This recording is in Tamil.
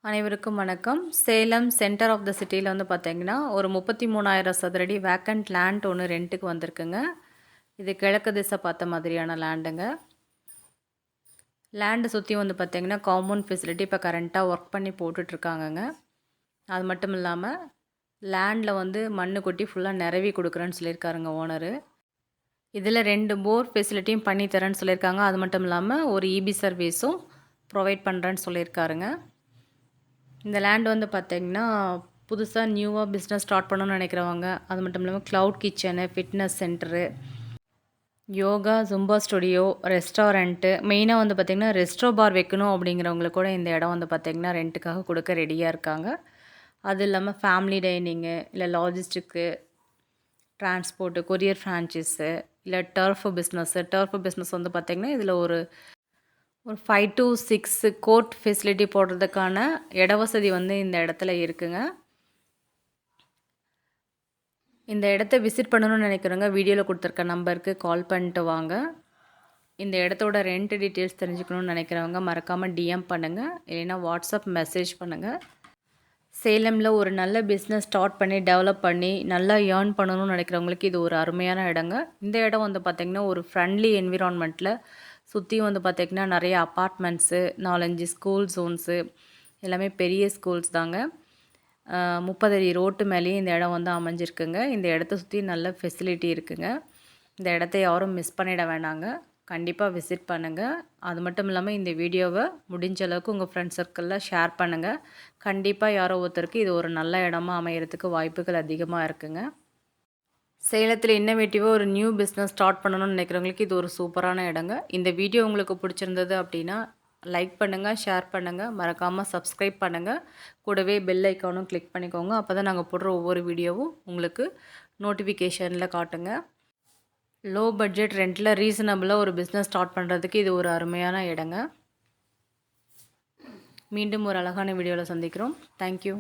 அனைவருக்கும் வணக்கம். சேலம் சென்டர் ஆஃப் த சிட்டியில் வந்து பார்த்தீங்கன்னா ஒரு 33,000 சதுரடி வேக்கண்ட் லேண்ட் ஒன்று ரெண்ட்டுக்கு வந்திருக்குங்க. இது கிழக்கு திசை பார்த்த மாதிரியான லேண்டுங்க. லேண்டு சுற்றி வந்து பார்த்தீங்கன்னா காம்பவுண்ட் ஃபெசிலிட்டி இப்போ கரண்ட்டாக ஒர்க் பண்ணி போட்டுட்ருக்காங்கங்க. அது மட்டும் இல்லாமல் லேண்டில் வந்து மண் கொட்டி ஃபுல்லாக நிரவி கொடுக்குறேன்னு சொல்லியிருக்காருங்க ஓனரு. இதில் 2 போர் ஃபெசிலிட்டியும் பண்ணி தரேன்னு சொல்லியிருக்காங்க. அது மட்டும் இல்லாமல் ஒரு இபி சர்வீஸும் ப்ரொவைட் பண்ணுறேன்னு சொல்லியிருக்காருங்க. இந்த லேண்ட் வந்து பார்த்திங்கன்னா புதுசாக நியூவாக பிஸ்னஸ் ஸ்டார்ட் பண்ணணும்னு நினைக்கிறவங்க, அது மட்டும் இல்லாமல் cloud kitchen, fitness centre, yoga, Zumba studio, restaurant, மெயினாக வந்து பார்த்திங்கன்னா ரெஸ்ட்ரோ பார் வைக்கணும் அப்படிங்கிறவங்களுக்கு கூட இந்த இடம் வந்து பார்த்திங்கன்னா ரெண்ட்டுக்காக கொடுக்க ரெடியாக இருக்காங்க. அது இல்லாமல் ஃபேமிலி டைனிங்கு, இல்லை லாஜிஸ்டிக்கு, டிரான்ஸ்போர்ட்டு, கொரியர் ஃப்ரான்ச்சைஸு, இல்லை டர்ஃபு பிஸ்னஸ் வந்து பார்த்திங்கன்னா இதில் ஒரு 5 to 6 கோர்ட் ஃபெசிலிட்டி போடுறதுக்கான இட வசதி வந்து இந்த இடத்துல இருக்குங்க. இந்த இடத்த விசிட் பண்ணணும்னு நினைக்கிறவங்க வீடியோவில் கொடுத்துருக்க நம்பருக்கு கால் பண்ணிட்டு வாங்க. இந்த இடத்தோட ரெண்ட் டீட்டெயில்ஸ் தெரிஞ்சுக்கணும்னு நினைக்கிறவங்க மறக்காமல் டிஎம் பண்ணுங்கள், இல்லைன்னா வாட்ஸ்அப் மெசேஜ் பண்ணுங்கள். சேலமில் ஒரு நல்ல பிஸ்னஸ் ஸ்டார்ட் பண்ணி டெவலப் பண்ணி நல்லா ஏர்ன் பண்ணணும்னு நினைக்கிறவங்களுக்கு இது ஒரு அருமையான இடங்க. இந்த இடம் வந்து பார்த்திங்கன்னா ஒரு ஃப்ரெண்ட்லி என்விரான்மெண்ட்டில் சுற்றி வந்து பார்த்திங்கன்னா நிறைய அப்பார்ட்மெண்ட்ஸு, 4-5 ஸ்கூல் ஜோன்ஸு, எல்லாமே பெரிய ஸ்கூல்ஸ் தாங்க. 30 அடி ரோட்டு மேலேயே இந்த இடம் வந்து அமைஞ்சிருக்குங்க. இந்த இடத்த சுற்றி நல்ல ஃபெசிலிட்டி இருக்குங்க. இந்த இடத்த யாரும் மிஸ் பண்ணிட வேணாங்க, கண்டிப்பாக விசிட் பண்ணுங்கள். அது மட்டும் இல்லாமல் இந்த வீடியோவை முடிஞ்ச அளவுக்கு உங்கள் ஃப்ரெண்ட்ஸ் சர்க்கிளில் ஷேர் பண்ணுங்கள். கண்டிப்பாக யாரோ ஒருத்தருக்கு இது ஒரு நல்ல இடமா அமையறதுக்கு வாய்ப்புகள் அதிகமாக இருக்குங்க. சேலத்தில் இன்னோவேட்டிவாக ஒரு நியூ பிஸ்னஸ் ஸ்டார்ட் பண்ணணும்னு நினைக்கிறவங்களுக்கு இது ஒரு சூப்பரான இடங்க. இந்த வீடியோ உங்களுக்கு பிடிச்சிருந்தது அப்படின்னா லைக் பண்ணுங்கள், ஷேர் பண்ணுங்கள், மறக்காமல் சப்ஸ்கிரைப் பண்ணுங்கள். கூடவே பெல் ஐக்கானும் கிளிக் பண்ணிக்கோங்க. அப்போ தான் நாங்கள் போடுற ஒவ்வொரு வீடியோவும் உங்களுக்கு நோட்டிஃபிகேஷனில் காட்டுங்க. லோ பட்ஜெட் ரெண்டில் ரீசனபிளாக ஒரு பிஸ்னஸ் ஸ்டார்ட் பண்ணுறதுக்கு இது ஒரு அருமையான இடங்க. மீண்டும் ஒரு அழகான வீடியோவில் சந்திக்கிறோம். தேங்க்யூ.